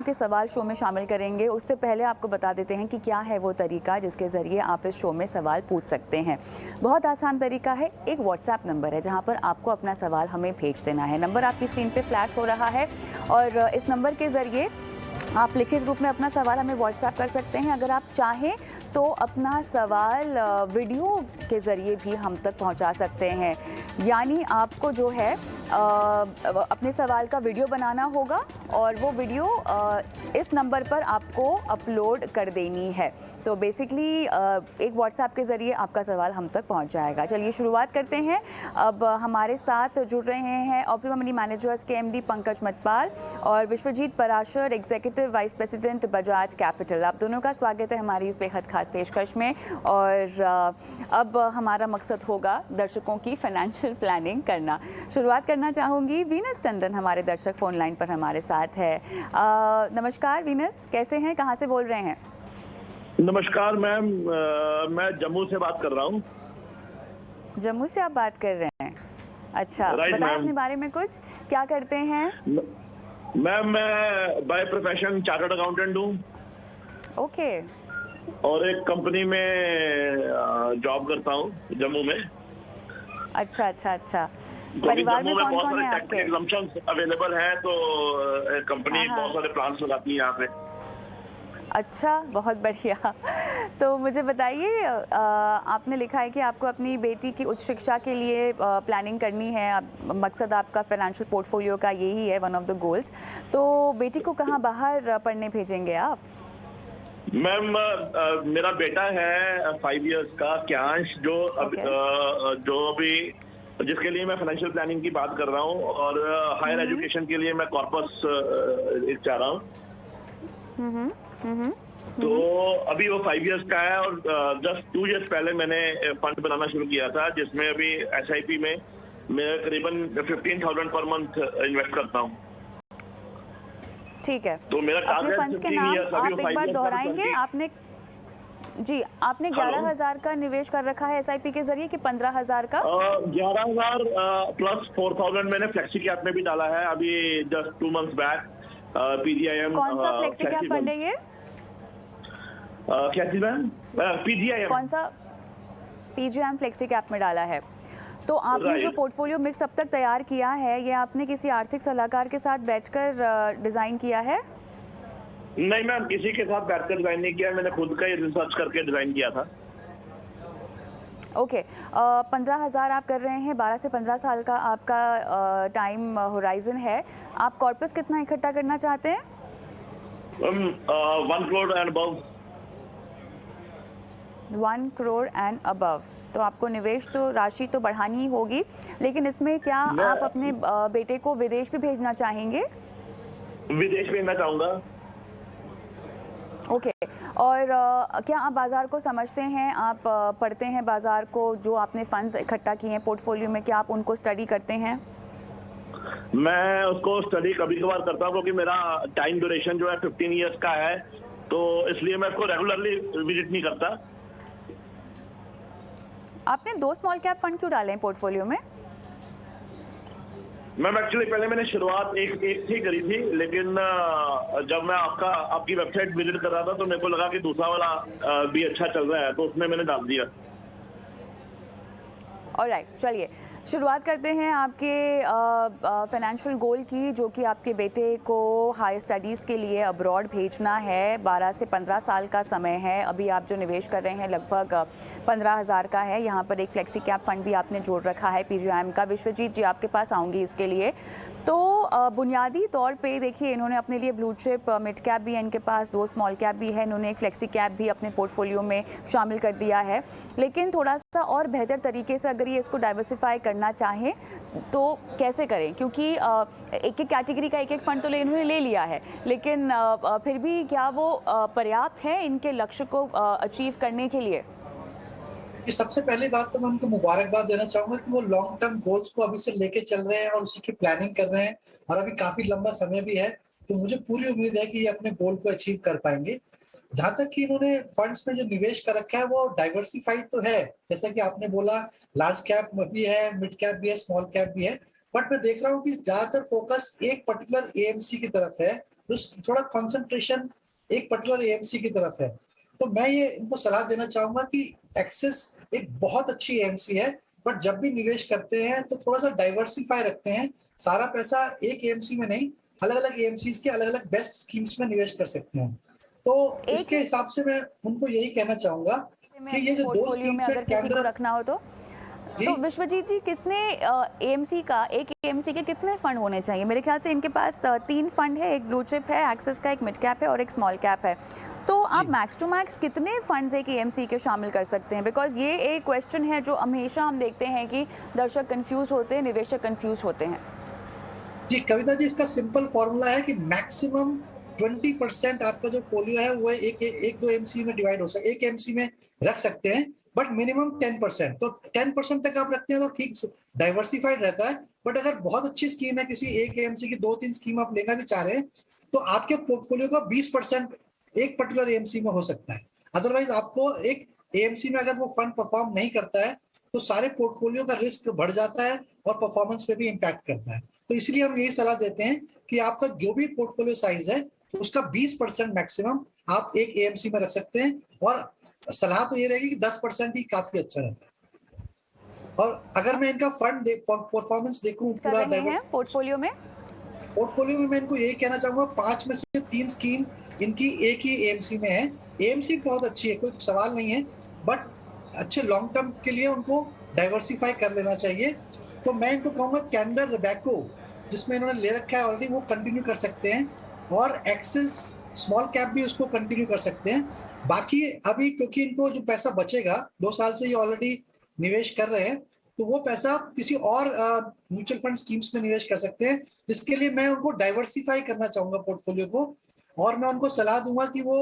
के सवाल शो में शामिल करेंगे, उससे पहले आपको बता देते हैं कि क्या है वो तरीका जिसके ज़रिए आप इस शो में सवाल पूछ सकते हैं। बहुत आसान तरीका है, एक व्हाट्सएप नंबर है जहां पर आपको अपना सवाल हमें भेज देना है। नंबर आपकी स्क्रीन पे फ्लैश हो रहा है और इस नंबर के ज़रिए आप लिखित रूप में अपना सवाल हमें व्हाट्सएप कर सकते हैं। अगर आप चाहें तो अपना सवाल वीडियो के ज़रिए भी हम तक पहुंचा सकते हैं, यानी आपको जो है अपने सवाल का वीडियो बनाना होगा और वो वीडियो इस नंबर पर आपको अपलोड कर देनी है। तो बेसिकली एक व्हाट्सएप के ज़रिए आपका सवाल हम तक पहुंच जाएगा। चलिए शुरुआत करते हैं। अब हमारे साथ जुड़ रहे हैं ऑप्टिमा मनी मैनेजर्स के एमडी पंकज मटपाल और Vishwajeet Parashar, executive vice president Bajaj capital. आप दोनों का स्वागत है हमारी इस बेहद खास पेशकश में। और अब हमारा मकसद होगा दर्शकों की फाइनेंशियल प्लानिंग करना। शुरुआत करना चाहूँगी, वीनस टंडन हमारे दर्शक फ़ोन लाइन पर हमारे साथ है। नमस्कार वीनस, कैसे हैं, कहाँ से बोल रहे हैं? नमस्कार मैम, मैं जम्मू से बात कर रहा हूँ। जम्मू से आप बात कर रहे हैं? अच्छा, बताएं अपने बारे में कुछ, क्या करते हैं? मैम मैं बाय प्रोफेशन चार्टर्ड अकाउंटेंट हूँ। ओके। और एक कंपनी में जॉब करता हूँ जम्मू में। अच्छा अच्छा अच्छा। परिवार में कौन कौन है आपके? एग्जम्पशंस अवेलेबल है, तो कंपनी बहुत सारे प्लान्स लगाती है यहाँ पे। अच्छा, बहुत बढ़िया। तो मुझे बताइए, आपने लिखा है कि आपको अपनी बेटी की उच्च शिक्षा के लिए प्लानिंग करनी है। मकसद आपका फाइनेंशियल पोर्टफोलियो का यही है, वन ऑफ द गोल्स। तो बेटी को कहाँ बाहर पढ़ने भेजेंगे आप? मैम मेरा बेटा है 5 इयर्स का क्यांश, जो अभी जिसके लिए मैं फाइनेंशियल प्लानिंग की बात कर रहा हूँ और हायर एजुकेशन के लिए मैं कॉर्पस चाह रहा हूँ। तो अभी वो 5 इयर्स का है और जस्ट 2 इयर्स पहले मैंने फंड बनाना शुरू किया था, जिसमें अभी SIP में मैं करीबन 15,000 पर मंथ इन्वेस्ट करता हूँ। ठीक है, तो मेरा अपने फंड्स के नाम आप एक बार दोहराएंगे? आपने 11,000 का निवेश कर रखा है SIP के जरिए कि 15,000 का? 11,000 प्लस 4,000 मैंने फ्लेक्सी कैप में भी डाला है अभी जस्ट 2 मंथ्स बैक। PGIM। कौन सा फ्लेक्सी कैप फंड है ये? क्या चीज मैम? PGIM। कौन सा? PGIM फ्लेक्सी कैप में डाला है। तो आपने जो पोर्टफोलियो मिक्स अब तक तैयार किया है, ये आपने किसी आर्थिक सलाहकार के साथ बैठकर डिजाइन किया है? नहीं मैम, किसी के साथ बैठकर डिजाइन नहीं किया, मैंने खुद का ही रिसर्च करके डिजाइन किया था। ओके। 15,000 आप कर रहे हैं, 12 से 15 साल का आपका टाइम होराइजन है। आप कॉर्पस कितना इकट्ठा करना चाहते हैं? 1 crore and above. 1 crore and above. तो आपको निवेश तो राशि तो बढ़ानी ही होगी, लेकिन इसमें क्या आप अपने बेटे को विदेश भी भेजना चाहेंगे? विदेश भेजना चाहूँगा। ओके। और क्या आप बाज़ार को समझते हैं? आप पढ़ते हैं बाज़ार को? जो आपने फंड्स इकट्ठा किए हैं पोर्टफोलियो में, क्या आप उनको स्टडी करते हैं? मैं उसको स्टडी कभी कभार करता हूँ, क्योंकि मेरा टाइम ड्यूरेशन जो है 15 इयर्स का है, तो इसलिए मैं उसको रेगुलरली विजिट नहीं करता। आपने 2 स्मॉल कैप फंड क्यों डाले हैं पोर्टफोलियो में? मैम एक्चुअली पहले मैंने शुरुआत एक थी करी थी, लेकिन जब मैं आपकी वेबसाइट विजिट कर रहा था तो मेरे को लगा कि दूसरा वाला भी अच्छा चल रहा है, तो उसमें मैंने डाल दिया। ऑलराइट, चलिए शुरुआत करते हैं आपके फाइनेंशियल गोल की, जो कि आपके बेटे को हाई स्टडीज़ के लिए अब्रॉड भेजना है। 12 से 15 साल का समय है। अभी आप जो निवेश कर रहे हैं लगभग 15,000 का है। यहाँ पर एक फ्लेक्सी कैप फंड भी आपने जोड़ रखा है PGIM का। विश्वजीत जी, आपके पास आऊँगी इसके लिए। तो बुनियादी तौर पे देखिए, इन्होंने अपने लिए ब्लू चिप मिड कैप भी है, इनके पास 2 स्मॉल कैप भी है, इन्होंने एक फ्लेक्सी कैप भी अपने पोर्टफोलियो में शामिल कर दिया है। लेकिन थोड़ा सा और बेहतर तरीके से अगर ये इसको डाइवर्सिफाई करना चाहें तो कैसे करें? क्योंकि एक एक कैटेगरी का एक एक फंड तो इन्होंने ले लिया है, लेकिन फिर भी क्या वो पर्याप्त है इनके लक्ष्य को अचीव करने के लिए? सबसे पहली बात तो मैं उनको मुबारकबाद देना चाहूंगा कि वो लॉन्ग टर्म गोल्स को अभी से लेके चल रहे हैं और उसी की प्लानिंग कर रहे हैं, और अभी काफी लंबा समय भी है, तो मुझे पूरी उम्मीद है कि ये अपने गोल को अचीव कर पाएंगे। जहां तक कि इन्होंने फंड्स में जो निवेश कर रखा है वो डाइवर्सिफाइड तो है, जैसा कि आपने बोला, लार्ज कैप भी है, मिड कैप भी है, स्मॉल कैप भी है, बट मैं देख रहा हूँ कि ज्यादातर फोकस एक पर्टिकुलर AMC की तरफ है, थोड़ा कंसंट्रेशन एक पर्टिकुलर एएमसी की तरफ है। तो मैं ये इनको सलाह देना चाहूंगा कि एक्सिस एक बहुत अच्छी एएमसी है, बट जब भी निवेश करते हैं तो थोड़ा सा डाइवर्सिफाई रखते हैं, सारा पैसा एक एएमसी में नहीं, अलग अलग एएमसीज के अलग अलग बेस्ट स्कीम्स में निवेश कर सकते हैं। तो इसके हिसाब से मैं उनको यही कहना चाहूंगा कि ये जो दो पोर्टफोलियो में स्कीम्स अगर किसी को रखना हो तो विश्वजीत जी कितने एएमसी का, एक एएमसी के कितने फंड होने चाहिए? मेरे ख्याल से इनके पास 3 फंड है, एक ब्लू चिप है, एक्सिस का एक मिड कैप है और एक स्मॉल कैप है। तो आप मैक्स टू मैक्स कितने फंड्स एक एएमसी के शामिल कर सकते हैं? बिकॉज ये एक क्वेश्चन है जो हमेशा हम देखते हैं कि दर्शक कंफ्यूज होते हैं, निवेशक कंफ्यूज होते हैं। जी कविता जी, इसका सिंपल फॉर्मूला है कि मैक्सिमम 20% आपका जो फोलियो है वो एक दो एमसी में डिवाइड हो सकता है, एक एमसी में रख सकते हैं, बट मिनिमम 10%। तो 10% तक आप रखते हैं तो ठीक डाइवर्सिफाइड रहता है। बट अगर बहुत अच्छी स्कीम है, किसी एक एएमसी की 2-3 स्कीम आप लेना भी चाह रहे हैं, तो आपके पोर्टफोलियो का 20% एक पर्टिकुलर एएमसी में हो सकता है। अदरवाइज आपको एक एएमसी में अगर वो फंड परफॉर्म नहीं करता है तो सारे पोर्टफोलियो का रिस्क बढ़ जाता है और परफॉर्मेंस पे भी इम्पैक्ट करता है। तो इसलिए हम यही सलाह देते हैं कि आपका जो भी पोर्टफोलियो साइज है उसका 20% मैक्सिमम आप एक एएमसी में रख सकते हैं, और सलाह तो ये रहेगी कि 10% ही काफी अच्छा रहता है। और अगर मैं इनका फंड परफॉर्मेंस देखूं पूरा पोर्टफोलियो में मैं इनको यही कहना चाहूंगा, 5 में से 3 स्कीम इनकी एक ही एएमसी में है। एएमसी बहुत अच्छी है, कोई सवाल नहीं है, बट अच्छे लॉन्ग टर्म के लिए उनको डाइवर्सिफाई कर लेना चाहिए। तो मैं इनको कहूंगा कैंडर रबैको जिसमें इन्होंने ले रखा है ऑलरेडी, वो कंटिन्यू कर सकते हैं, और एक्सिस स्मॉल कैप भी उसको कंटिन्यू कर सकते हैं। बाकी अभी क्योंकि इनको जो पैसा बचेगा, 2 साल से ये ऑलरेडी निवेश कर रहे हैं, तो वो पैसा किसी और म्यूचुअल फंड स्कीम्स में निवेश कर सकते हैं, जिसके लिए मैं उनको डाइवर्सिफाई करना चाहूंगा पोर्टफोलियो को। और मैं उनको सलाह दूंगा कि वो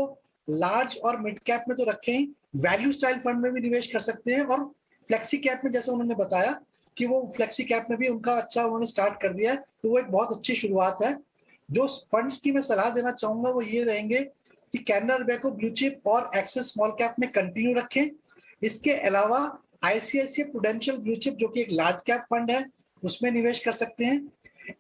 लार्ज और मिड कैप में तो रखें, वैल्यू स्टाइल फंड में भी निवेश कर सकते हैं, और फ्लेक्सी कैप में जैसे उन्होंने बताया कि वो फ्लेक्सी कैप में भी उनका अच्छा उन्होंने स्टार्ट कर दिया है, तो वो एक बहुत अच्छी शुरुआत है। जो फंड्स की मैं सलाह देना चाहूंगा वो ये रहेंगे कि कैनरा रुबैको ब्लू चिप और एक्सिस स्मॉल कैप में कंटिन्यू रखें। इसके अलावा आईसीआईसीआई प्रूडेंशियल ब्लू चिप जो कि एक लार्ज कैप फंड है उसमें निवेश कर सकते हैं।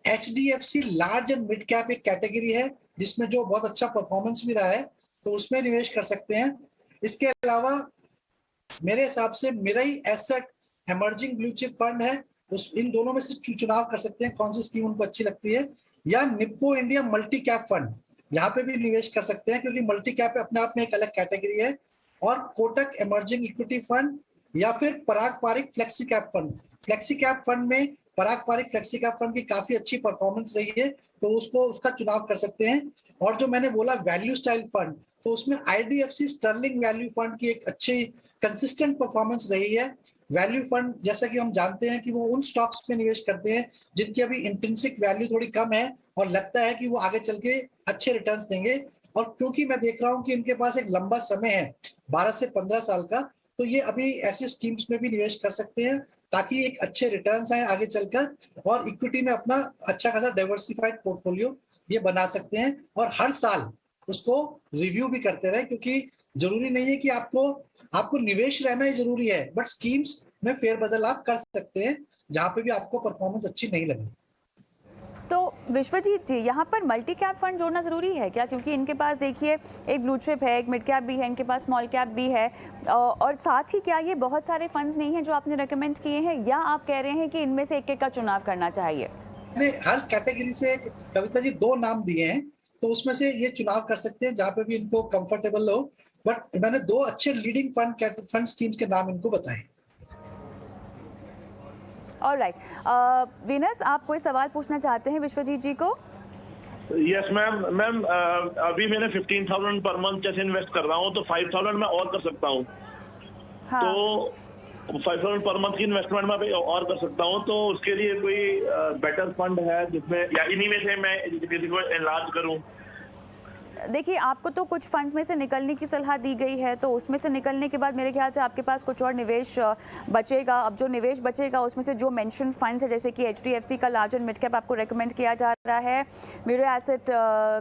HDFC large and mid cap एक कैटेगरी है जिसमें जो बहुत अच्छा परफॉर्मेंस भी रहा है, तो उसमें निवेश कर सकते हैं। इसके अलावा मेरे हिसाब से Mirae asset emerging blue chip fund है, उस इन दोनों में से चुनाव कर सकते हैं कौन सी स्कीम उनको अच्छी लगती है, या Nippon India multi cap fund, यहाँ पे भी निवेश कर सकते हैं क्योंकि मल्टी कैप अपने आप में एक अलग कैटेगरी है, और कोटक इमर्जिंग इक्विटी फंड, या फिर Parag Parikh flexi cap fund. Flexi cap fund में Parag Parikh flexi cap fund की काफी अच्छी परफॉर्मेंस रही है, तो उसका चुनाव कर सकते हैं। और जो मैंने बोला वैल्यू स्टाइल फंड, तो उसमें आईडीएफसी स्टर्लिंग वैल्यू फंड की एक अच्छी कंसिस्टेंट परफॉर्मेंस रही है। वैल्यू फंड जैसा कि हम जानते हैं कि वो उन स्टॉक्स में निवेश करते हैं जिनकी अभी इंट्रिंसिक वैल्यू थोड़ी कम है और लगता है कि वो आगे चल के अच्छे रिटर्न्स देंगे। और क्योंकि मैं देख रहा हूं कि इनके पास एक लंबा समय है 12 से 15 साल का, तो ये अभी ऐसे स्कीम्स में भी निवेश कर सकते हैं ताकि एक अच्छे रिटर्न्स आए आगे चलकर, और इक्विटी में अपना अच्छा खासा डाइवर्सिफाइड पोर्टफोलियो ये बना सकते हैं, और हर साल उसको रिव्यू भी करते रहे, क्योंकि जरूरी नहीं है कि आपको निवेश रहना ही जरूरी है, बट स्कीम्स में फेरबदल आप कर सकते हैं जहां पे भी आपको परफॉर्मेंस अच्छी नहीं लगे। तो विश्वजीत जी, यहाँ पर मल्टी कैप फंड जोड़ना जरूरी है क्या? क्योंकि इनके पास देखिए एक ब्लू चिप है, एक मिड कैप भी है, इनके पास स्मॉल कैप भी है, और साथ ही क्या ये बहुत सारे फंड्स नहीं हैं जो आपने रेकमेंड किए हैं, या आप कह रहे हैं कि इनमें से एक का चुनाव करना चाहिए? मैंने हर कैटेगरी से कविता जी 2 नाम दिए हैं, तो उसमें से ये चुनाव कर सकते हैं जहां पे भी इनको कंफर्टेबल हो, बट मैंने 2 अच्छे लीडिंग फंड स्कीम्स के नाम इनको बताए। ऑलराइट, विनस, आप कोई सवाल पूछना चाहते हैं विश्वजीत जी को? यस मैम, अभी मैंने 15,000 पर मंथ जैसे इन्वेस्ट कर रहा हूँ, तो 5,000 मैं और कर सकता हूँ। हाँ। तो 5,000 पर मंथ की इन्वेस्टमेंट में भी और कर सकता हूँ, तो उसके लिए कोई बेटर फंड है जिसमें, या इन्हीं में से मैं किसी को एनलार्ज करूँ? देखिए, आपको तो कुछ फंड्स में से निकलने की सलाह दी गई है, तो उसमें से निकलने के बाद मेरे ख्याल से आपके पास कुछ और निवेश बचेगा। अब जो निवेश बचेगा उसमें से जो मेंशन फंड्स है, जैसे कि एचडीएफसी का लार्ज एंड मिड कैप आपको रेकमेंड किया जा रहा है, मिराई एसेट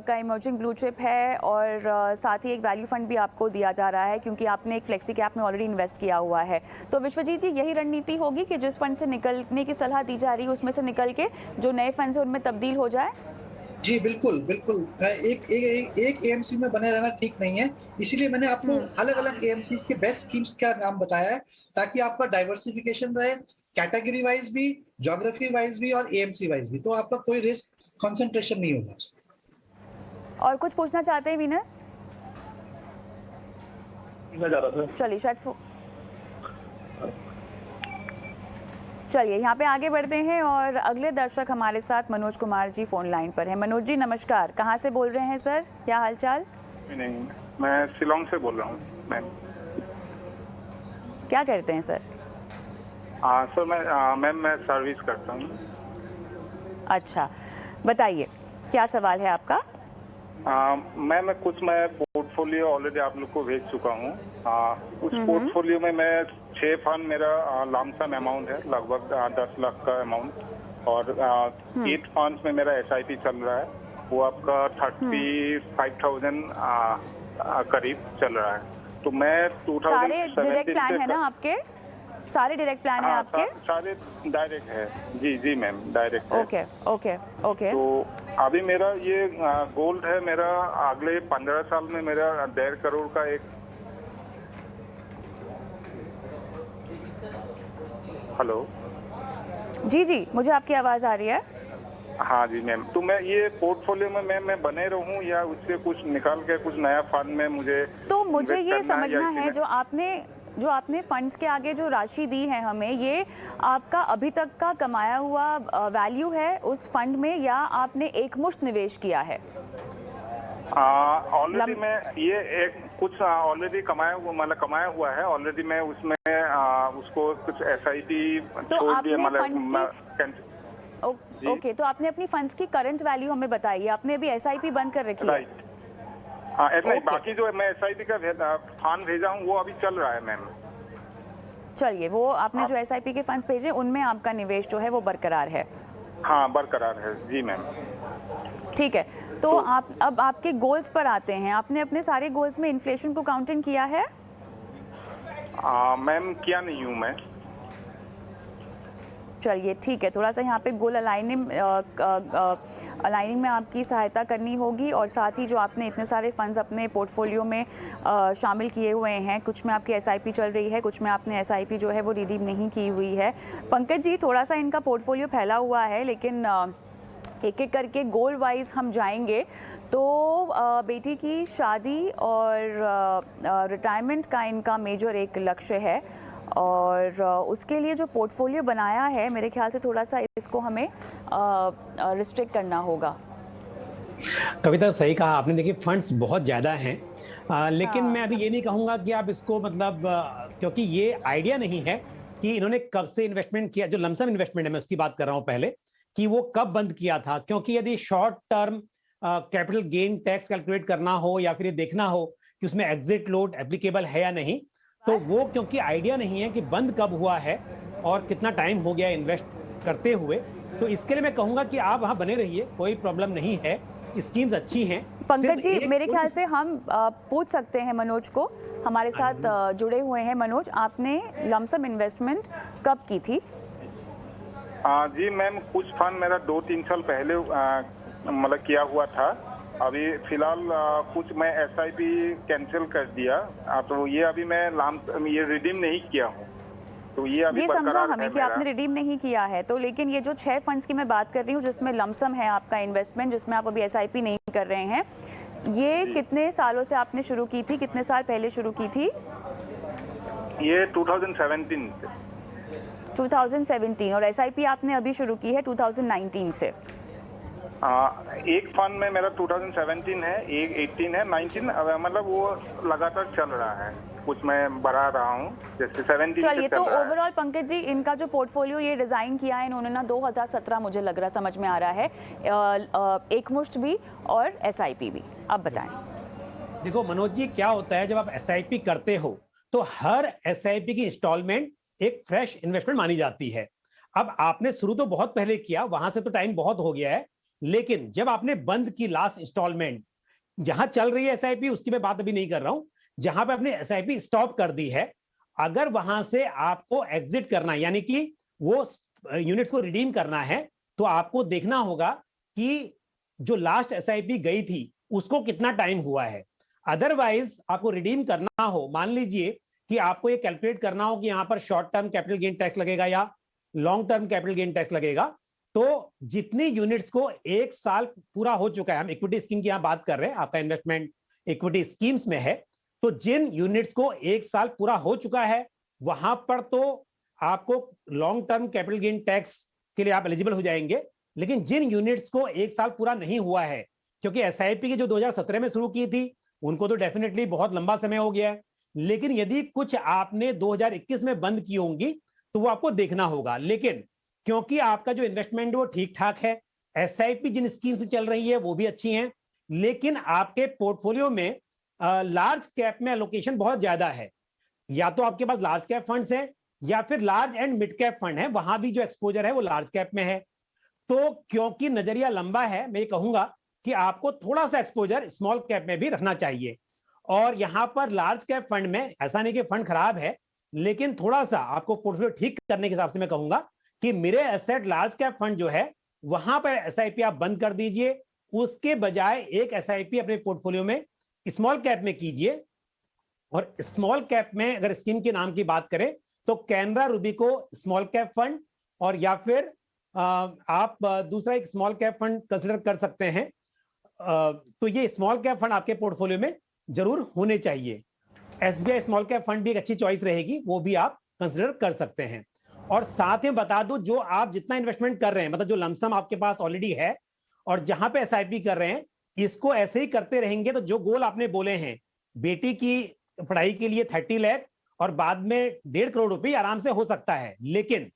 का इमर्जिंग ब्लू चिप है, और साथ ही एक वैल्यू फंड भी आपको दिया जा रहा है क्योंकि आपने एक फ्लेक्सी कैप में ऑलरेडी इन्वेस्ट किया हुआ है। तो विश्वजीत जी, यही रणनीति होगी कि जिस फंड से निकलने की सलाह दी जा रही है उसमें से निकल के जो नए फंड्स हैं उनमें तब्दील हो जाए? जी बिल्कुल बिल्कुल। एक एएमसी में बने रहना ठीक नहीं है, इसीलिए मैंने आपको अलग अलग एएमसी के बेस्ट स्कीम्स का नाम बताया है, ताकि आपका डाइवर्सिफिकेशन रहे, कैटेगरी वाइज भी, ज्योग्राफी वाइज भी और एएमसी वाइज भी, तो आपका कोई रिस्क कंसंट्रेशन नहीं होगा। और कुछ पूछना चाहते हैं वीनस? मैं जा रहा था। चलिए शायद चलिए यहाँ पे आगे बढ़ते हैं और अगले दर्शक हमारे साथ मनोज कुमार जी फोन लाइन पर हैं। मनोज जी नमस्कार, कहाँ से बोल रहे हैं सर, क्या हालचाल? नहीं, मैं शिलोंग से बोल रहा हूँ मैम। क्या करते हैं सर? सर मैं सर्विस करता हूँ। अच्छा, बताइए क्या सवाल है आपका? मैं पोर्टफोलियो ऑलरेडी आप लोग को भेज चुका हूँ। उस पोर्टफोलियो में मैं 6 फंड, मेरा लमसम अमाउंट है लगभग 10 लाख का अमाउंट, और 8 फंड्स में मेरा SIP चल रहा है, वो आपका 35,000 करीब चल रहा है। तो मैं 2017 सारे डायरेक्ट प्लान है ना आपके? सारे डायरेक्ट प्लान है आपके? सारे डायरेक्ट है। जी मैम, डायरेक्ट है। ओके। तो अभी मेरा ये गोल्ड है, मेरा अगले 15 साल में मेरा 1.5 करोड़ का एक। हेलो जी मुझे आपकी आवाज आ रही है। हाँ जी मैम, तो मैं ये पोर्टफोलियो में मैं बने रहूं या उससे कुछ निकाल के कुछ नया फंड में मुझे ये समझना है, जो आपने फंड्स के आगे जो राशि दी है हमें, ये आपका अभी तक का कमाया हुआ वैल्यू है उस फंड में, या आपने एकमुश्त निवेश किया है? ऑलरेडी मैं ये एक कुछ ऑलरेडी कमाया हुआ है ऑलरेडी। मैं उसमें उसको कुछ SIP छोड़ दिया। ओके, तो आपने अपनी फंड्स की करंट वैल्यू हमें बताइए। आपने अभी SIP बंद कर रखी है? नहीं, बाकी जो मैं SIP का फंड भेजा हूँ वो अभी चल रहा है मैम। चलिए, वो आपने जो SIP के फंड्स भेजे उनमें आपका निवेश जो है वो बरकरार है? हाँ, बरकरार है जी मैम। ठीक है, तो आप अब आपके गोल्स पर आते हैं। आपने अपने सारे गोल्स में इन्फ्लेशन को काउंटिंग किया है? मैम किया नहीं हूँ मैं। चलिए ठीक है, थोड़ा सा यहाँ पे गोल अलाइनिंग में आपकी सहायता करनी होगी, और साथ ही जो आपने इतने सारे फंड्स अपने पोर्टफोलियो में शामिल किए हुए हैं, कुछ में आपकी SIP चल रही है, कुछ में आपने SIP जो है वो रिडीम नहीं की हुई है। पंकज जी, थोड़ा सा इनका पोर्टफोलियो फैला हुआ है, लेकिन एक एक करके गोल वाइज हम जाएंगे। तो बेटी की शादी और रिटायरमेंट का इनका मेजर एक लक्ष्य है, और उसके लिए जो पोर्टफोलियो बनाया है, मेरे ख्याल से थोड़ा सा इसको हमें रिस्ट्रिक्ट करना होगा। कविता, सही कहा आपने। देखिए, फंड्स बहुत ज़्यादा हैं, लेकिन हाँ। मैं अभी ये नहीं कहूँगा कि आप इसको क्योंकि ये आइडिया नहीं है कि इन्होंने कब से इन्वेस्टमेंट किया। जो लमसम इन्वेस्टमेंट है, मैं उसकी बात कर रहा हूँ पहले, कि वो कब बंद किया था। क्योंकि यदि short term capital gain tax calculate करना हो, या फिर ये देखना हो कि उसमें एग्जिट लोड एप्लीकेबल है या नहीं, तो वो क्योंकि आइडिया नहीं है कि बंद कब हुआ है और कितना टाइम हो गया इन्वेस्ट करते हुए, तो इसके लिए मैं कहूंगा कि आप वहां बने रहिए, कोई प्रॉब्लम नहीं है, स्कीम्स अच्छी हैं। पंकज जी, मेरे ख्याल से हम पूछ सकते हैं मनोज को, हमारे साथ जुड़े हुए हैं। मनोज, आपने लमसम इन्वेस्टमेंट कब की थी? जी मैम, कुछ फंड मेरा 2-3 साल पहले मतलब किया हुआ था। अभी फिलहाल कुछ मैं SIP कैंसिल कर दिया, तो ये अभी मैं ये रिडीम नहीं किया हूँ, तो ये अभी समझा हमें कि आपने रिडीम नहीं किया है। तो लेकिन ये जो 6 फंड्स की मैं बात कर रही हूँ, जिसमें लमसम है आपका इन्वेस्टमेंट, जिसमें आप अभी SIP नहीं कर रहे हैं, ये कितने सालों से आपने शुरू की थी? कितने साल पहले शुरू की थी? ये 2017 से। 2017, और SIP आपने अभी शुरू की है 2019 से? एक फंड में मेरा 2017 है, एक 18 है, 19 मतलब वो लगातार चल रहा है, कुछ मैं बढ़ा रहा हूँ, जैसे 17 चलिए, तो ओवरऑल पंकज जी, इनका जो पोर्टफोलियो ये डिजाइन किया है इन्होंने ना 2017, मुझे लग रहा, समझ में आ रहा है, एकमुश्त भी और SIP भी। आप बताएं। देखो मनोज जी, क्या होता है, जब आप SIP करते हो तो हर SIP की इंस्टॉलमेंट एक फ्रेश इन्वेस्टमेंट मानी जाती है। अब आपने शुरू तो बहुत पहले किया, वहां से तो टाइम बहुत हो गया है, लेकिन जब आपने बंद की लास्ट इंस्टॉलमेंट, जहां चल रही है SIP, उसकी मैं बात अभी नहीं कर रहा हूं, जहां पे आपने SIP स्टॉप कर दी है, अगर वहां से आपको एग्जिट करना है, यानी कि वो यूनिट्स को रिडीम करना है, तो आपको देखना होगा कि जो लास्ट एसआईपी गई थी उसको कितना टाइम हुआ है। अदरवाइज आपको रिडीम करना हो, मान लीजिए कि आपको ये कैलकुलेट करना हो कि यहां पर short term capital gain tax लगेगा या long term capital gain tax लगेगा, तो जितनी यूनिट्स को 1 साल पूरा हो चुका है, हम इक्विटी स्कीम की यहां बात कर रहे हैं, आपका इन्वेस्टमेंट इक्विटी स्कीम्स में है, तो जिन यूनिट्स को 1 साल पूरा हो चुका है वहां पर तो आपको long term capital gain tax के लिए आप एलिजिबल हो जाएंगे। लेकिन जिन यूनिट्स को 1 साल पूरा नहीं हुआ है, क्योंकि एसआईपी की जो 2017 में शुरू की थी उनको तो डेफिनेटली बहुत लंबा समय हो गया है, लेकिन यदि कुछ आपने 2021 में बंद की होंगी तो वो आपको देखना होगा। लेकिन क्योंकि आपका जो इन्वेस्टमेंट वो ठीक ठाक है, एसआईपी जिन स्कीम से चल रही है वो भी अच्छी हैं, लेकिन आपके पोर्टफोलियो में लार्ज कैप में एलोकेशन बहुत ज्यादा है, या तो आपके पास लार्ज कैप फंड्स हैं या फिर large and mid cap fund है, वहां भी जो एक्सपोजर है वो लार्ज कैप में है। तो क्योंकि नजरिया लंबा है, मैं कहूंगा कि आपको थोड़ा सा एक्सपोजर स्मॉल कैप में भी रखना चाहिए। और यहां पर लार्ज कैप फंड में ऐसा नहीं कि फंड खराब है, लेकिन थोड़ा सा आपको पोर्टफोलियो ठीक करने के हिसाब से मैं कहूंगा कि मेरे एसेट लार्ज कैप फंड जो है वहां पर एसआईपी आप बंद कर दीजिए, उसके बजाय एक एसआईपी अपने पोर्टफोलियो में स्मॉल कैप में कीजिए। और स्मॉल कैप में अगर स्कीम के नाम की बात करें तो कैनरा रूबिको स्मॉल कैप फंड, और या फिर आप दूसरा एक स्मॉल कैप फंड कंसिडर कर सकते हैं। तो ये स्मॉल कैप फंड आपके पोर्टफोलियो में जरूर होने चाहिए। एसबीआई स्मॉल कैप फंड भी एक अच्छी चॉइस रहेगी, वो भी आप कंसिडर कर सकते हैं। और साथ में बता दूं, जो आप जितना इन्वेस्टमेंट कर रहे हैं, मतलब जो लमसम आपके पास ऑलरेडी है और जहां पे एसआईपी कर रहे हैं, इसको ऐसे ही करते रहेंगे तो जो गोल आपने बोले हैं, बेटी की पढ़ाई के लिए 30 लाख और बाद में 1.5 करोड़ रुपए आराम से हो सकता है। लेकिन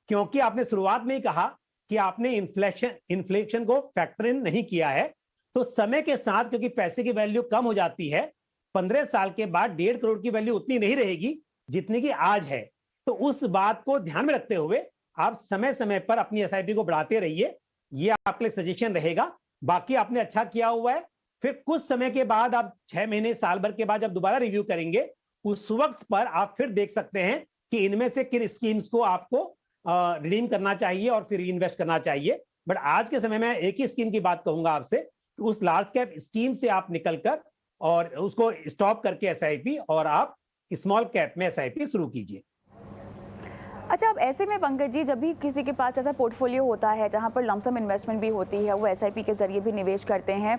क्योंकि आपने शुरुआत में ही कहा कि आपने इन्फ्लेशन को फैक्टर इन नहीं किया है, तो समय के साथ क्योंकि पैसे की वैल्यू कम हो जाती है, 15 साल के बाद 1.5 करोड़ की वैल्यू उतनी नहीं रहेगी जितनी की आज है। तो उस बात को ध्यान में रखते हुए आप समय समय पर अपनी एसआईपी को बढ़ाते रहिए, ये आपके लिए सजेशन रहेगा। बाकी आपने अच्छा किया हुआ है, फिर कुछ समय के बाद आप 6 महीने साल भर के बाद जब दोबारा रिव्यू करेंगे, उस वक्त पर आप फिर देख सकते हैं कि इनमें से किन स्कीम्स को आपको रिडीम करना चाहिए और फिर इन्वेस्ट करना चाहिए। बट आज के समय में एक ही स्कीम की बात कहूंगा आपसे कि उस लार्ज कैप स्कीम से आप निकलकर और उसको स्टॉप करके एसआईपी और आप स्मॉल कैप में एसआईपी शुरू कीजिए। अच्छा, अब ऐसे में पंकज जी, जब भी किसी के पास ऐसा पोर्टफोलियो होता है जहां पर लमसम इन्वेस्टमेंट भी होती है, वो एसआईपी के जरिए भी निवेश करते हैं,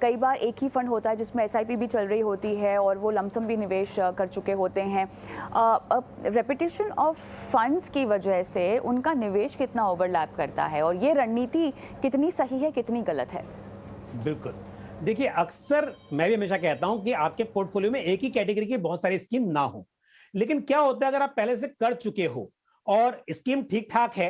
कई बार एक ही फंड होता है जिसमें एसआईपी भी चल रही होती है और वो लमसम भी निवेश कर चुके होते हैं, रेपिटेशन ऑफ फंड्स की वजह से उनका निवेश कितना ओवरलैप करता है और ये रणनीति कितनी सही है, कितनी गलत है? बिल्कुल, देखिए, अक्सर मैं भी हमेशा कहता हूं कि आपके पोर्टफोलियो में एक ही कैटेगरी की बहुत सारी स्कीम ना हो, लेकिन क्या होता है अगर आप पहले से कर चुके हो और स्कीम ठीक ठाक है,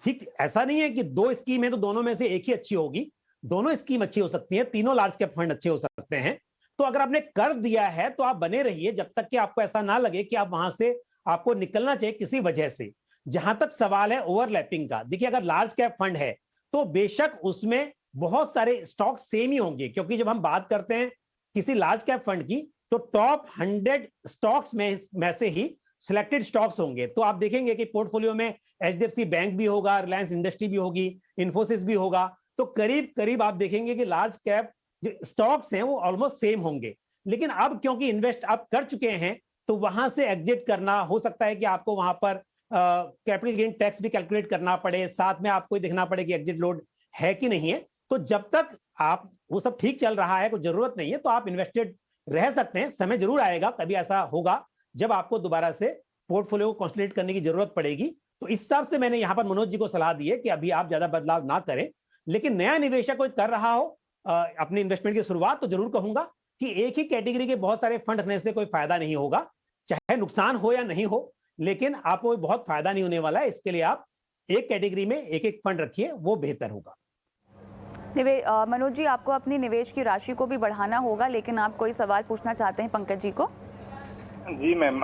ठीक ऐसा नहीं है कि 2 स्कीम है तो दोनों में से एक ही अच्छी होगी, दोनों स्कीम अच्छी हो सकती है, तीनों लार्ज कैप फंड अच्छे हो सकते हैं। तो अगर आपने कर दिया है तो आप बने रहिए जब तक कि आपको ऐसा ना लगे कि आप वहां से आपको निकलना चाहिए किसी वजह से। जहां तक सवाल है ओवरलैपिंग का, देखिए अगर लार्ज कैप फंड है तो बेशक उसमें बहुत सारे स्टॉक सेम ही होंगे, क्योंकि जब हम बात करते हैं किसी लार्ज कैप फंड की तो टॉप 100 स्टॉक्स में से ही सिलेक्टेड स्टॉक्स होंगे। तो आप देखेंगे कि पोर्टफोलियो में एचडीएफसी बैंक भी होगा, रिलायंस इंडस्ट्री भी होगी, इन्फोसिस भी होगा, तो करीब करीब आप देखेंगे कि लार्ज कैप जो स्टॉक्स हैं वो ऑलमोस्ट सेम होंगे। लेकिन अब क्योंकि इन्वेस्ट आप कर चुके हैं तो वहां से एग्जिट करना, हो सकता है कि आपको वहां पर कैपिटल गेन टैक्स भी कैलकुलेट करना पड़े, साथ में आपको देखना पड़े कि एग्जिट लोड है कि नहीं है। तो जब तक आप वो सब ठीक चल रहा है, कोई जरूरत नहीं है, तो आप इन्वेस्टेड रह सकते हैं। समय जरूर आएगा, कभी ऐसा होगा जब आपको दोबारा से पोर्टफोलियो को कंसोलिडेट करने की जरूरत पड़ेगी। तो इस हिसाब से मैंने यहां पर मनोज जी को सलाह दी है कि अभी आप ज्यादा बदलाव ना करें। लेकिन नया निवेशक कोई कर रहा हो अपने इन्वेस्टमेंट की शुरुआत, तो जरूर कहूंगा कि एक ही कैटेगरी के बहुत सारे फंड रखने से कोई फायदा नहीं होगा, चाहे नुकसान हो या नहीं हो, लेकिन आपको बहुत फायदा नहीं होने वाला है। इसके लिए आप एक कैटेगरी में एक एक फंड रखिए, वो बेहतर होगा। मनोज जी, आपको अपनी निवेश की राशि को भी बढ़ाना होगा, लेकिन आप कोई सवाल पूछना चाहते हैं पंकज जी को? जी मैम,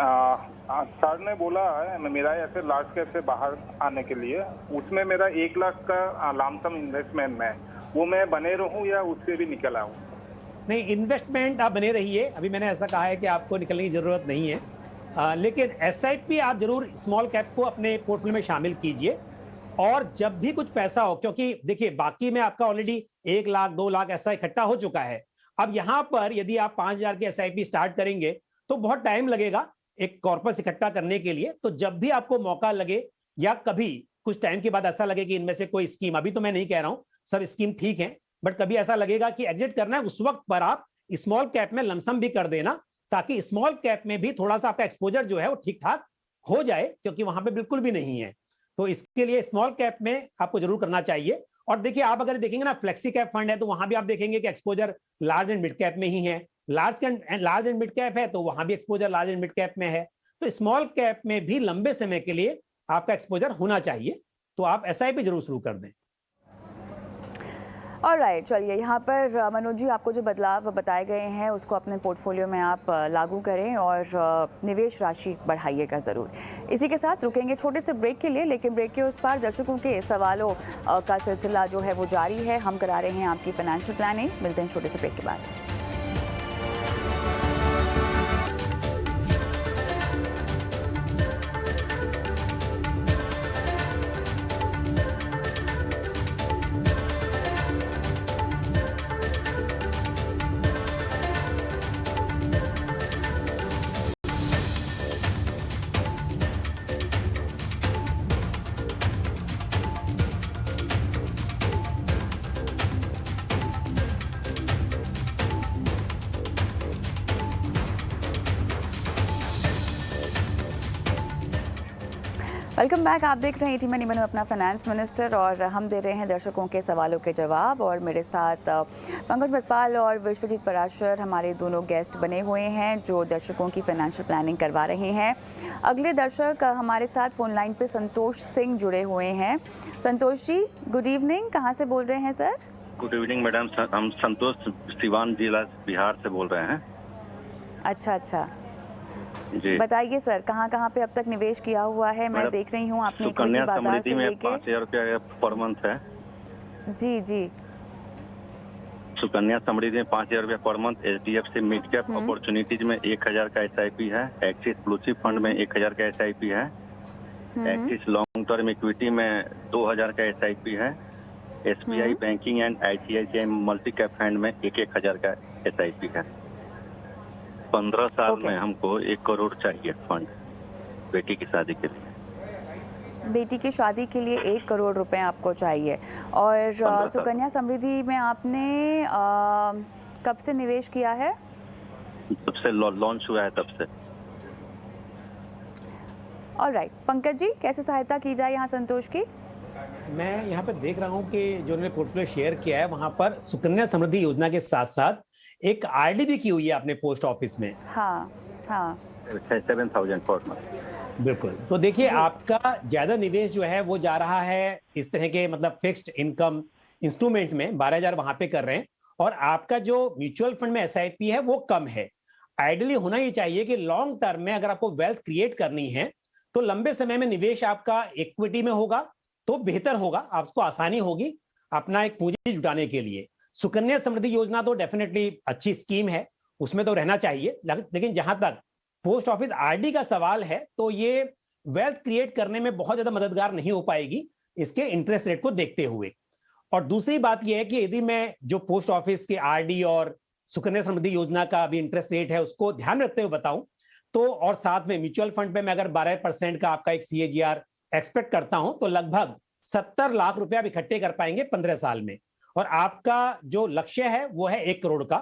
सर ने बोला है मेरा ऐसे लार्ज कैप से बाहर आने के लिए, उसमें मेरा 1 लाख का लमसम इन्वेस्टमेंट में, वो मैं बने रहूं या उससे भी निकल आऊं? नहीं, इन्वेस्टमेंट आप बने रहिए, अभी मैंने ऐसा कहा है कि आपको निकलने की जरूरत नहीं है। लेकिन एसआईपी आप जरूर स्मॉल कैप को अपने पोर्टफोलियो में शामिल कीजिए। और जब भी कुछ पैसा हो, क्योंकि देखिए बाकी में आपका ऑलरेडी 1 लाख 2 लाख ऐसा इकट्ठा हो चुका है। अब यहां पर यदि आप 5,000 की एसआईपी स्टार्ट करेंगे तो बहुत टाइम लगेगा एक कॉर्पस इकट्ठा करने के लिए। तो जब भी आपको मौका लगे या कभी कुछ टाइम के बाद ऐसा लगे कि इनमें से कोई स्कीम, अभी तो मैं नहीं कह रहा हूं सब स्कीम ठीक है, बट कभी ऐसा लगेगा कि एग्जिट करना है, उस वक्त पर आप स्मॉल कैप में लमसम भी कर देना, ताकि स्मॉल कैप में भी थोड़ा सा आपका एक्सपोजर जो है वो ठीक ठाक हो जाए, क्योंकि वहां पे बिल्कुल भी नहीं है। तो इसके लिए स्मॉल कैप में आपको जरूर करना चाहिए। और देखिए, आप अगर देखेंगे ना फ्लेक्सी कैप फंड है तो वहां भी आप देखेंगे कि exposure large and mid cap में ही है, लार्ज एंड मिड कैप है तो वहां भी exposure large and mid cap में है। तो स्मॉल कैप में भी लंबे समय के लिए आपका एक्सपोजर होना चाहिए, तो आप एसआईपी जरूर शुरू कर दें। ऑलराइट, चलिए यहाँ पर मनोज जी आपको जो बदलाव बताए गए हैं उसको अपने पोर्टफोलियो में आप लागू करें और निवेश राशि बढ़ाइएगा ज़रूर। इसी के साथ रुकेंगे छोटे से ब्रेक के लिए, लेकिन ब्रेक के उस पार दर्शकों के सवालों का सिलसिला जो है वो जारी है। हम करा रहे हैं आपकी फाइनेंशियल प्लानिंग। मिलते हैं छोटे से ब्रेक के बाद। Welcome back. आप देख रहे हैं 80 मनी में अपना फाइनेंस मिनिस्टर, और हम दे रहे हैं दर्शकों के सवालों के जवाब। और मेरे साथ पंकज बटपाल और विश्वजीत पराशर हमारे दोनों गेस्ट बने हुए हैं जो दर्शकों की फाइनेंशियल प्लानिंग करवा रहे हैं। अगले दर्शक हमारे साथ फोन लाइन पे संतोष सिंह जुड़े हुए हैं। Santosh ji, good evening. कहाँ से बोल रहे हैं सर? गुड इवनिंग मैडम, हम संतोष सिवान जिला बिहार से बोल रहे हैं। अच्छा अच्छा जी, बताइए सर, कहाँ पे अब तक निवेश किया हुआ है? मैं देख रही हूँ आपने इक्विटी सुकन्या बाजार से समृद्धि में लेके 5,000 रुपया पर मंथ है। जी जी, सुकन्या समृद्धि में 5,000 रुपया per month. HDFC mid cap opportunities में 1,000 का SIP है। एक्सिस ब्लू चिप फंड में 1,000 का SIP है। एक्सिस लॉन्ग टर्म इक्विटी में 2,000 का SIP है। SBI banking and ICICI multi cap fund में 1,000 का SIP है। 15 साल में हमको 1 करोड़ चाहिए फंड बेटी की शादी के लिए। बेटी की शादी के लिए 1 करोड़ रुपए आपको चाहिए। और सुकन्या समृद्धि में आपने कब से निवेश किया है? तब से लॉन्च हुआ है, तब से। ऑलराइट, पंकज जी कैसे सहायता की जाए यहाँ संतोष की? मैं यहाँ पर देख रहा हूँ कि जो उन्होंने पोर्टफोलियो शेयर किया है वहां पर सुकन्या समृद्धि योजना के साथ साथ एक आरडी भी की हुई है अपने पोस्ट ऑफिस में। हाँ हाँ 7,000 पर मंथ। बिल्कुल। तो देखिए, आपका ज्यादा निवेश जो है वो जा रहा है इस तरह के मतलब फिक्स्ड इनकम इंस्ट्रूमेंट में, 12,000 वहां पे कर रहे हैं, और आपका जो म्यूचुअल फंड में SIP है वो कम है। आइडियली होना ही चाहिए कि लॉन्ग टर्म में अगर आपको वेल्थ क्रिएट करनी है तो लंबे समय में निवेश आपका इक्विटी में होगा तो बेहतर होगा, आपको आसानी होगी अपना एक पूंजी जुटाने के लिए। सुकन्या समृद्धि योजना तो डेफिनेटली अच्छी स्कीम है, उसमें तो रहना चाहिए, लेकिन जहां तक पोस्ट ऑफिस आरडी का सवाल है तो ये वेल्थ क्रिएट करने में बहुत ज्यादा मददगार नहीं हो पाएगी इसके इंटरेस्ट रेट को देखते हुए। और दूसरी बात यह है कि यदि मैं जो पोस्ट ऑफिस के आरडी और सुकन्या समृद्धि योजना का अभी इंटरेस्ट रेट है उसको ध्यान रखते हुए बताऊं तो, और साथ में म्यूचुअल फंड पे मैं अगर 12% का आपका एक CAGR एक्सपेक्ट करता हूं तो लगभग 70 लाख रुपए आप इकट्ठे कर पाएंगे 15 साल में, और आपका जो लक्ष्य है वो है 1 करोड़ का।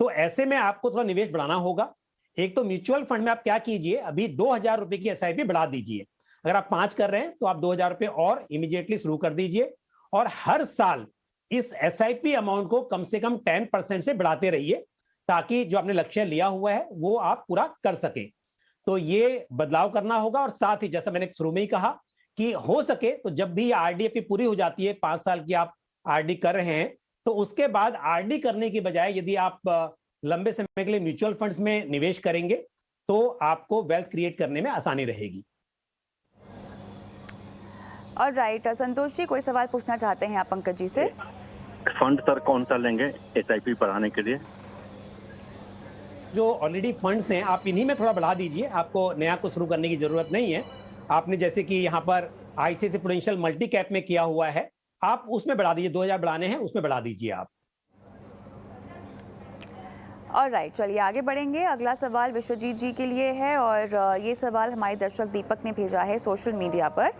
तो ऐसे में आपको थोड़ा निवेश बढ़ाना होगा। एक तो म्यूचुअल फंड में आप क्या कीजिए, अभी 2,000 रुपए की SIP बढ़ा दीजिए। अगर आप 5 कर रहे हैं तो आप 2,000 रुपए और इमीडिएटली शुरू कर दीजिए, और हर साल इस SIP अमाउंट को कम से कम 10% से बढ़ाते रहिए ताकि जो आपने लक्ष्य लिया हुआ है वो आप पूरा कर सकें। तो ये बदलाव करना होगा। और साथ ही जैसा मैंने शुरू में ही कहा कि हो सके तो जब भी आरडी आपकी पूरी हो जाती है, 5 साल की आप आरडी कर रहे हैं, तो उसके बाद आरडी करने की बजाय यदि आप लंबे समय के लिए म्यूचुअल फंड्स में निवेश करेंगे तो आपको वेल्थ क्रिएट करने में आसानी रहेगी। ऑलराइट, संतोष जी कोई सवाल पूछना चाहते हैं आप पंकज जी से? फंड सर कौन सा लेंगे SIP बढ़ाने के लिए? जो ऑलरेडी फंड्स हैं आप इन्हीं में थोड़ा बढ़ा दीजिए, आपको नया कुछ शुरू करने की जरूरत नहीं है। आपने जैसे कि यहाँ पर ICICI प्रूडेंशियल मल्टी कैप में किया हुआ है आप उसमें बढ़ा दीजिए, 2000 बढ़ाने हैं, उसमें बढ़ा दीजिए आप। ऑलराइट, चलिए आगे बढ़ेंगे। अगला सवाल विश्वजीत जी के लिए है और ये सवाल हमारे दर्शक दीपक ने भेजा है सोशल मीडिया पर।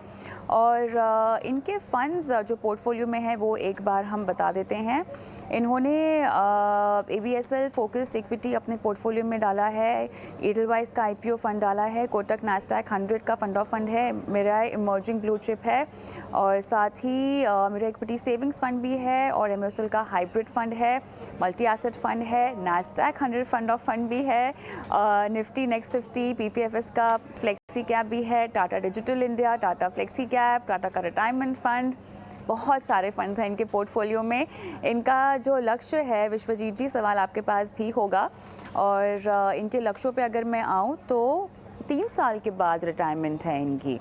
और इनके फंड्स जो पोर्टफोलियो में है वो एक बार हम बता देते हैं। इन्होंने ABSL फोकस्ड इक्विटी अपने पोर्टफोलियो में डाला है, एडलवाइस का IPO फंड डाला है, कोटक नैस्डैक 100 का फंड ऑफ फंड है, मेरा इमर्जिंग ब्लू चिप है, और साथ ही मेरा इक्विटी सेविंग्स फंड भी है, और MSL का हाइब्रिड फंड है, मल्टी एसेट फंड है, नैस्डैक 100 फंड ऑफ फंड भी है, निफ्टी नेक्स्ट 50 PPFS का फ्लेक्सी कैप भी है, Tata digital India, Tata flexi cap, Tata का रिटायरमेंट फंड, बहुत सारे फंड्स हैं इनके पोर्टफोलियो में। इनका जो लक्ष्य है, विश्वजीत जी सवाल आपके पास भी होगा, और इनके लक्ष्यों पे अगर मैं आऊँ तो 3 साल के बाद रिटायरमेंट है इनकी,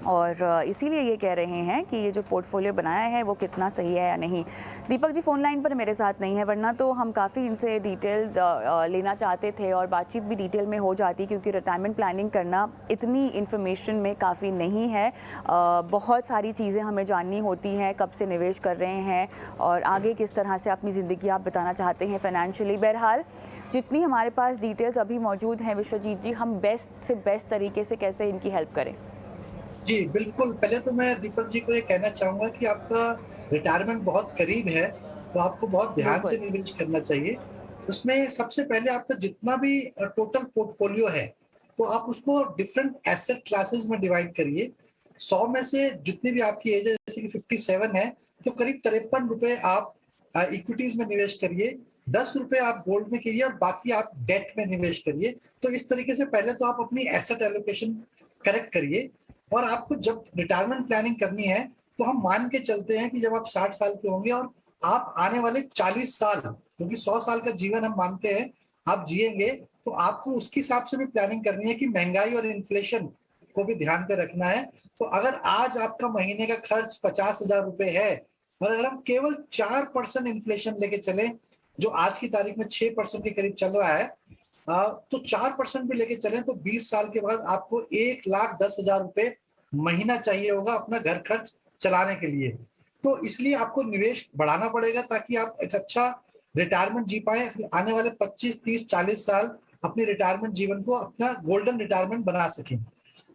और इसीलिए ये कह रहे हैं कि ये जो पोर्टफोलियो बनाया है वो कितना सही है या नहीं। दीपक जी फ़ोन लाइन पर मेरे साथ नहीं है, वरना तो हम काफ़ी इनसे डिटेल्स लेना चाहते थे और बातचीत भी डिटेल में हो जाती, क्योंकि रिटायरमेंट प्लानिंग करना इतनी इन्फॉर्मेशन में काफ़ी नहीं है। बहुत सारी चीज़ें हमें जाननी होती हैं, कब से निवेश कर रहे हैं और आगे किस तरह से अपनी ज़िंदगी आप बिताना चाहते हैं फाइनेंशियली। बहरहाल जितनी हमारे पास डिटेल्स अभी मौजूद हैं विश्वजीत जी, हम बेस्ट से बेस्ट तरीके से कैसे इनकी हेल्प करें? जी बिल्कुल, पहले तो मैं दीपक जी को ये कहना चाहूंगा कि आपका रिटायरमेंट बहुत करीब है, तो आपको बहुत ध्यान से निवेश करना चाहिए। उसमें सबसे पहले आपका जितना भी टोटल पोर्टफोलियो है, तो आप उसको डिफरेंट एसेट क्लासेस में डिवाइड करिए। 100 में से जितनी भी आपकी एज है, जैसे कि 57 है, तो करीब 53 रुपए आप इक्विटीज में निवेश करिए, 10 रुपए आप गोल्ड में करिए और बाकी आप डेट में निवेश करिए। तो इस तरीके से पहले तो आप अपनी एसेट एलोकेशन करेक्ट करिए। और आपको जब रिटायरमेंट प्लानिंग करनी है, तो हम मान के चलते हैं कि जब आप 60 साल के होंगे और आप आने वाले 40 साल, क्योंकि 100 साल का जीवन हम मानते हैं आप जिएंगे, तो आपको उसके हिसाब से भी प्लानिंग करनी है कि महंगाई और इन्फ्लेशन को भी ध्यान पे रखना है। तो अगर आज आपका महीने का खर्च 50,000 रुपए है, और अगर हम केवल 4% इन्फ्लेशन लेके चले, जो आज की तारीख में 6% के करीब चल रहा है, तो 4% भी लेके चलें, तो 20 साल के बाद आपको 1,10,000 रुपए महीना चाहिए होगा अपना घर खर्च चलाने के लिए। तो इसलिए आपको निवेश बढ़ाना पड़ेगा, ताकि आप एक अच्छा रिटायरमेंट जी पाए, आने वाले 25, 30, 40 साल अपने रिटायरमेंट जीवन को अपना गोल्डन रिटायरमेंट बना सकें।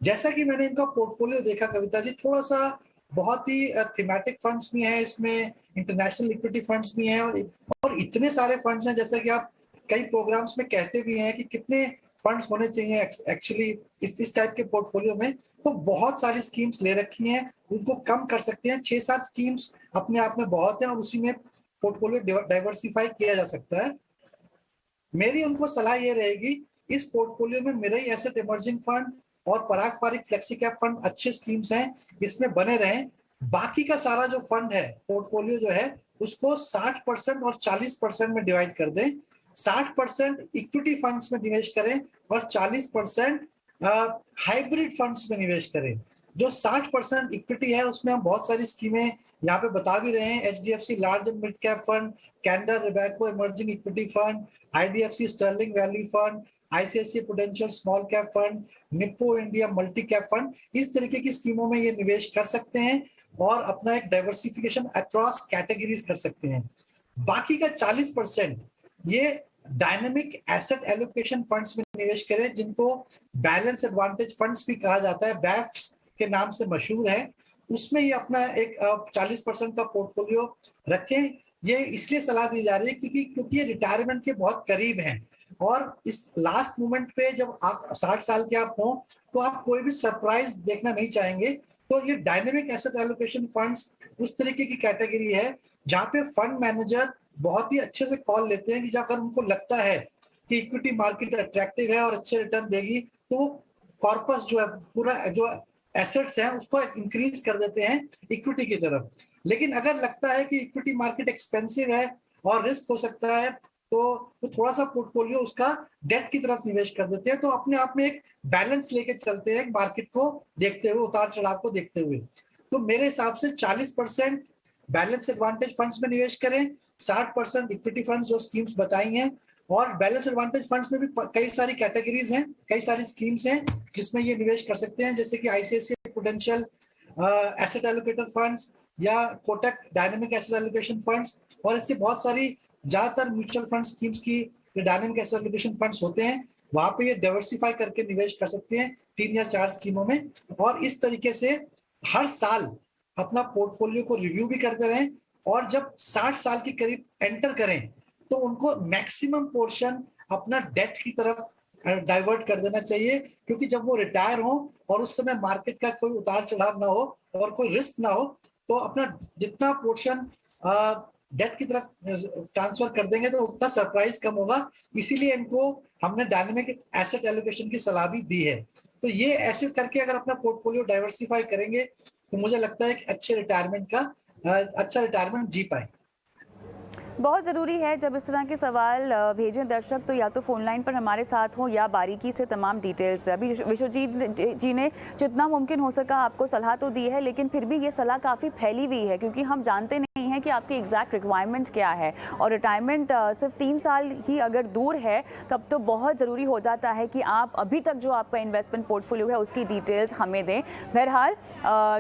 जैसा कि मैंने इनका पोर्टफोलियो देखा कविता जी, थोड़ा सा बहुत ही थीमेटिक फंड्स भी हैं इसमें, इंटरनेशनल इक्विटी फंड्स भी हैं, और इतने सारे फंड्स हैं, जैसा कि आप कई प्रोग्राम्स में कहते भी हैं कि कितने फंड्स होने चाहिए एक्चुअली इस टाइप के पोर्टफोलियो में। तो बहुत सारी स्कीम्स ले रखी हैं, उनको कम कर सकते हैं। 6-7 स्कीम्स अपने आप में बहुत हैं, और उसी में पोर्टफोलियो डाइवर्सिफाई किया जा सकता है। मेरी उनको सलाह ये रहेगी, इस पोर्टफोलियो में मेरा ही एसेट इमर्जिंग फंड और पराग पारिक फ्लेक्सी कैप फंड अच्छे स्कीम्स हैं, इसमें बने रहें। बाकी का सारा जो फंड है, पोर्टफोलियो जो है, उसको 60% और 40% में डिवाइड कर दें। 60% इक्विटी फंड्स में निवेश करें और 40% हाइब्रिड फंड्स में निवेश करें। जो 60% इक्विटी है, उसमें हम बहुत सारी स्कीमें यहाँ पे बता भी रहे हैं। HDFC large and mid cap fund, Canara Robeco emerging equity fund, IDFC Sterling value fund, ICICI Prudential small cap fund, Nippon India multi cap fund, इस तरीके की स्कीमों में ये निवेश कर सकते हैं और अपना एक डाइवर्सिफिकेशन अक्रॉस कैटेगरीज कर सकते हैं। बाकी का 40% ये डायनेमिक एसेट एलोकेशन फंड्स में निवेश करें, जिनको बैलेंस एडवांटेज फंड्स भी कहा जाता है, BAFs के नाम से मशहूर है। उसमें ये अपना एक 40% का पोर्टफोलियो रखें। ये इसलिए सलाह दी जा रही है क्योंकि ये रिटायरमेंट के बहुत करीब हैं, और इस लास्ट मोमेंट पे जब आप 60 साल के आप हों, तो आप कोई भी सरप्राइज देखना नहीं चाहेंगे। तो ये डायनेमिक एसेट एलोकेशन फंड्स उस तरीके की कैटेगरी है जहाँ पे फंड मैनेजर बहुत ही अच्छे से कॉल लेते हैं कि जब अगर उनको लगता है कि इक्विटी मार्केट अट्रैक्टिव है और अच्छे रिटर्न देगी, तो वो कॉर्पस जो है, पूरा जो एसेट्स हैं, उसको इंक्रीज कर देते हैं इक्विटी की तरफ। लेकिन अगर लगता है कि इक्विटी मार्केट एक्सपेंसिव है और रिस्क हो सकता है, तो थोड़ा सा पोर्टफोलियो उसका डेट की तरफ निवेश कर देते हैं। तो अपने आप में एक बैलेंस लेके चलते हैं मार्केट को देखते हुए, उतार चढ़ाव को देखते हुए। तो मेरे हिसाब से 40% बैलेंस एडवांटेज फंड्स में निवेश करें, 60% इक्विटी फंड्स जो स्कीम्स बताई हैं, और बैलेंस एडवांटेज फंड्स में भी कई सारी कैटेगरीज हैं, कई सारी स्कीम्स हैं जिसमें ये निवेश कर सकते हैं, जैसे कि ICICI Prudential asset allocator funds, या Kotak dynamic asset allocation funds, और ऐसी बहुत सारी ज्यादातर म्यूचुअल फंड स्कीम्स की डायनेमिक एसेट एलोकेशन फंड्स होते हैं, वहां पे ये डाइवर्सिफाई करके निवेश कर सकते हैं 3 या 4 स्कीमों में, और इस तरीके से हर साल अपना पोर्टफोलियो को रिव्यू भी करते रहें, और जब 60 साल के करीब एंटर करें तो उनको मैक्सिमम पोर्शन अपना डेट की तरफ डाइवर्ट कर देना चाहिए, क्योंकि जब वो रिटायर हो और उस समय मार्केट का कोई उतार चढ़ाव ना हो और कोई रिस्क ना हो, तो अपना जितना पोर्शन डेट की तरफ ट्रांसफर कर देंगे तो उतना सरप्राइज कम होगा। इसीलिए इनको हमने डायनेमिक एसेट एलोकेशन की सलाह भी दी है। तो ये ऐसे करके अगर अपना पोर्टफोलियो डाइवर्सिफाई करेंगे तो मुझे लगता है कि अच्छा रिटायरमेंट जी पाए। बहुत ज़रूरी है जब इस तरह के सवाल भेजें दर्शक, तो या तो फ़ोन लाइन पर हमारे साथ हो या बारीकी से तमाम डिटेल्स। अभी विश्वजीत जी ने जितना मुमकिन हो सका आपको सलाह तो दी है, लेकिन फिर भी ये सलाह काफ़ी फैली हुई है, क्योंकि हम जानते नहीं हैं कि आपकी एग्जैक्ट रिक्वायरमेंट क्या है, और रिटायरमेंट सिर्फ 3 साल ही अगर दूर है तब तो बहुत ज़रूरी हो जाता है कि आप अभी तक जो आपका इन्वेस्टमेंट पोर्टफोलियो है उसकी डिटेल्स हमें दें। बहरहाल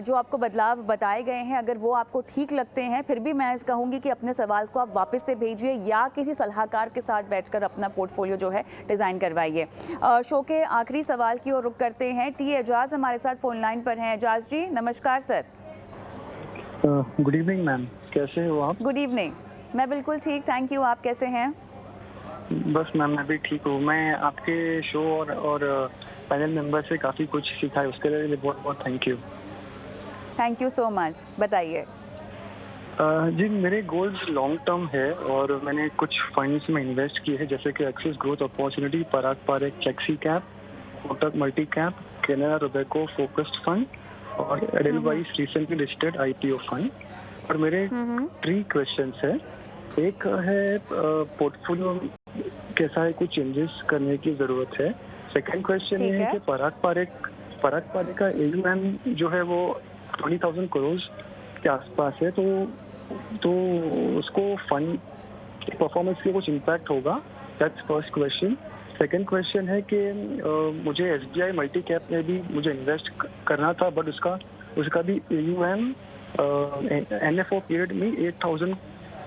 जो आपको बदलाव बताए गए हैं, अगर वो आपको ठीक लगते हैं, फिर भी मैं कहूँगी कि अपने सवाल को आप वापस से भेजिए या किसी सलाहकार के साथ बैठकर अपना पोर्टफोलियो जो है डिज़ाइन करवाइए। शो के आखिरी सवाल की ओर रुख करते हैं। टी एजाज हमारे साथ फ़ोन लाइन पर हैं। एजाज जी नमस्कार सर। गुड इवनिंग मैम, कैसे हो आप? गुड इवनिंग, मैं बिल्कुल ठीक, थैंक यू। आप कैसे हैं? बस मैम मैं भी ठीक हूँ। मैं आपके शो और पैनल मेंबर से काफ़ी कुछ सीखा है, उसके लिए बहुत बहुत thank you. Thank you so much. बताइए। जी मेरे गोल्स लॉन्ग टर्म है और मैंने कुछ फंड्स में इन्वेस्ट किए हैं, जैसे कि Axis growth opportunity, Parag Parekh flexi cap, Kotak multi cap, Canara Robeco focused fund और Edelweiss recently listed IPO fund. और मेरे 3 क्वेश्चंस है। एक है पोर्टफोलियो कैसा है, कुछ चेंजेस करने की जरूरत है। सेकंड क्वेश्चन ये है कि पराग पारेख का AUM जो है वो 20,000 करोड़ के आसपास है, तो उसको फंड की परफॉर्मेंस के कुछ इम्पैक्ट होगा। That's first question. Second question है कि मुझे SBI मल्टी कैप में भी मुझे इन्वेस्ट करना था, बट उसका भी AUM NFO पीरियड में 8,000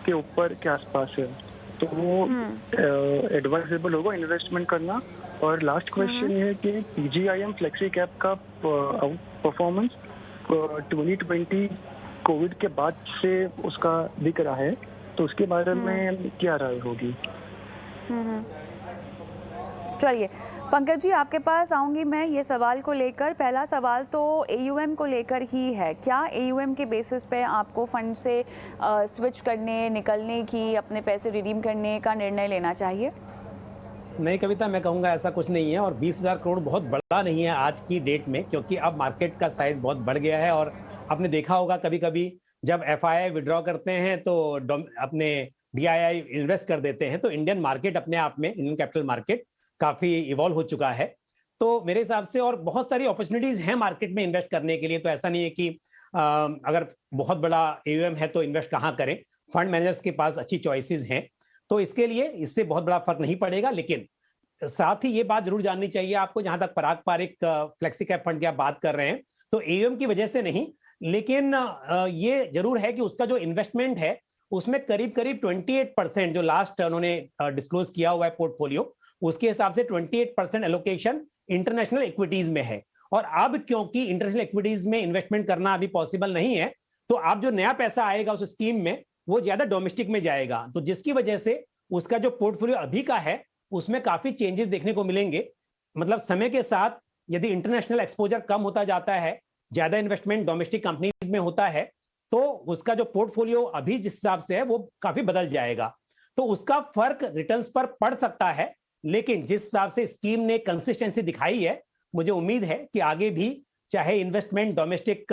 के ऊपर के आसपास है, तो वो एडवाइजेबल होगा इन्वेस्टमेंट करना। और लास्ट क्वेश्चन ये है कि PGIM फ्लेक्सी कैप का परफॉर्मेंस 2020 कोविड के बाद से उसका दिख रहा है, तो उसके बारे में क्या राय होगी? चलिए पंकज जी आपके पास आऊंगी मैं ये सवाल को लेकर। पहला सवाल तो AUM को लेकर ही है। क्या AUM के बेसिस पे आपको फंड से स्विच करने, निकलने की, अपने पैसे रिडीम करने का निर्णय लेना चाहिए? नहीं कविता, मैं कहूँगा ऐसा कुछ नहीं है, और 20,000 करोड़ बहुत बड़ा नहीं है आज की डेट में, क्योंकि अब मार्केट का साइज बहुत बढ़ गया है। और आपने देखा होगा कभी कभी जब FII विड्रॉ करते हैं तो अपने DII इन्वेस्ट कर देते हैं, तो इंडियन मार्केट अपने आप में, इंडियन कैपिटल मार्केट काफी इवॉल्व हो चुका है। तो मेरे हिसाब से और बहुत सारी अपॉर्चुनिटीज हैं मार्केट में इन्वेस्ट करने के लिए। तो ऐसा नहीं है कि अगर बहुत बड़ा AUM है तो इन्वेस्ट कहाँ करें, फंड मैनेजर्स के पास अच्छी चॉइसेस हैं, तो इसके लिए इससे बहुत बड़ा फर्क नहीं पड़ेगा। लेकिन साथ ही ये बात जरूर जाननी चाहिए आपको, जहां तक पराग पारेख फ्लेक्सी कैप फंड की आप बात कर रहे हैं, तो AUM की वजह से नहीं, लेकिन ये जरूर है कि उसका जो इन्वेस्टमेंट है उसमें करीब करीब 28% जो लास्ट उन्होंने डिस्क्लोज किया हुआ है पोर्टफोलियो, उसके हिसाब से 28% एलोकेशन इंटरनेशनल इक्विटीज में है। और अब क्योंकि इंटरनेशनल इक्विटीज में इन्वेस्टमेंट करना अभी पॉसिबल नहीं है, तो अब जो नया पैसा आएगा उस स्कीम में वो ज्यादा डोमेस्टिक में जाएगा, तो जिसकी वजह से उसका जो पोर्टफोलियो अभी का है उसमें काफी चेंजेस देखने को मिलेंगे। मतलब समय के साथ यदि इंटरनेशनल एक्सपोजर कम होता जाता है, ज्यादा इन्वेस्टमेंट डोमेस्टिक कंपनीज में होता है, तो उसका जो पोर्टफोलियो अभी जिस हिसाब से है वो काफी बदल जाएगा। तो उसका फर्क रिटर्न्स पर पड़ सकता है, लेकिन जिस हिसाब से स्कीम ने कंसिस्टेंसी दिखाई है, मुझे उम्मीद है कि आगे भी चाहे इन्वेस्टमेंट डोमेस्टिक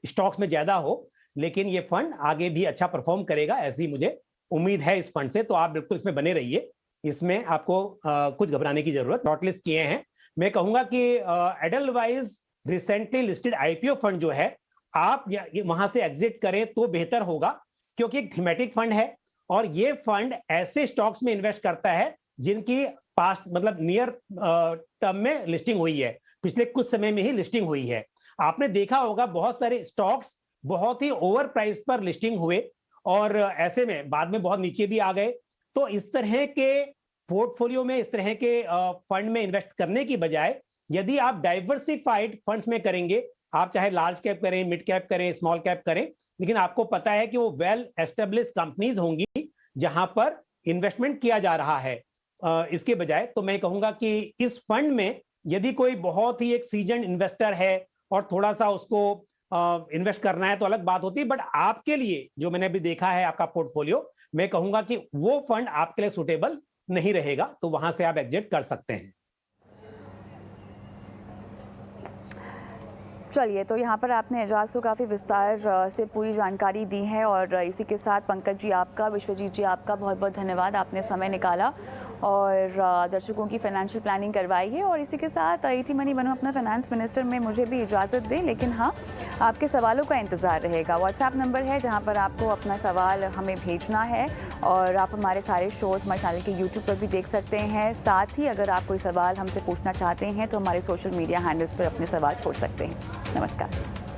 स्टॉक्स में ज्यादा हो, लेकिन ये फंड आगे भी अच्छा परफॉर्म करेगा, ऐसी मुझे उम्मीद है इस फंड से। तो आप बिल्कुल इसमें बने रहिए, इसमें आपको कुछ घबराने की जरूरत। शॉर्टलिस्ट किए हैं, मैं कहूंगा कि Edelweiss recently listed IPO fund जो है, आप वहां से एग्जिट करें तो बेहतर होगा, क्योंकि एक थीमेटिक फंड है और ये फंड ऐसे स्टॉक्स में इन्वेस्ट करता है जिनकी पास्ट मतलब नियर टर्म में लिस्टिंग हुई है, पिछले कुछ समय में ही लिस्टिंग हुई है। आपने देखा होगा बहुत सारे स्टॉक्स बहुत ही ओवर प्राइस पर लिस्टिंग हुए और ऐसे में बाद में बहुत नीचे भी आ गए। तो इस तरह के पोर्टफोलियो में, इस तरह के फंड में इन्वेस्ट करने की बजाय यदि आप डाइवर्सिफाइड फंड्स में करेंगे, आप चाहे लार्ज कैप करें, मिड कैप करें, स्मॉल कैप करें, लेकिन आपको पता है कि वो वेल एस्टेब्लिश कंपनीज होंगी जहां पर इन्वेस्टमेंट किया जा रहा है। इसके बजाय तो मैं कहूंगा कि इस फंड में यदि कोई बहुत ही एक सीजन इन्वेस्टर है और थोड़ा सा उसको इन्वेस्ट करना है तो अलग बात होती है, बट आपके लिए जो मैंने अभी देखा है आपका पोर्टफोलियो, मैं कहूंगा कि वो फंड आपके लिए सुटेबल नहीं रहेगा, तो वहां से आप एग्जिट कर सकते हैं। चलिए, तो यहाँ पर आपने एजाज को काफ़ी विस्तार से पूरी जानकारी दी है और इसी के साथ पंकज जी आपका, विश्वजीत जी आपका बहुत बहुत धन्यवाद, आपने समय निकाला और दर्शकों की फाइनेंशियल प्लानिंग करवाई है। और इसी के साथ ईटी मनी बनो अपना फाइनेंस मिनिस्टर में मुझे भी इजाज़त दें, लेकिन हाँ, आपके सवालों का इंतज़ार रहेगा। व्हाट्सएप नंबर है जहाँ पर आपको अपना सवाल हमें भेजना है और आप हमारे सारे शोज़ हमारे चैनल के यूट्यूब पर भी देख सकते हैं। साथ ही अगर आप कोई सवाल हमसे पूछना चाहते हैं तो हमारे सोशल मीडिया हैंडल्स पर अपने सवाल छोड़ सकते हैं। नमस्कार।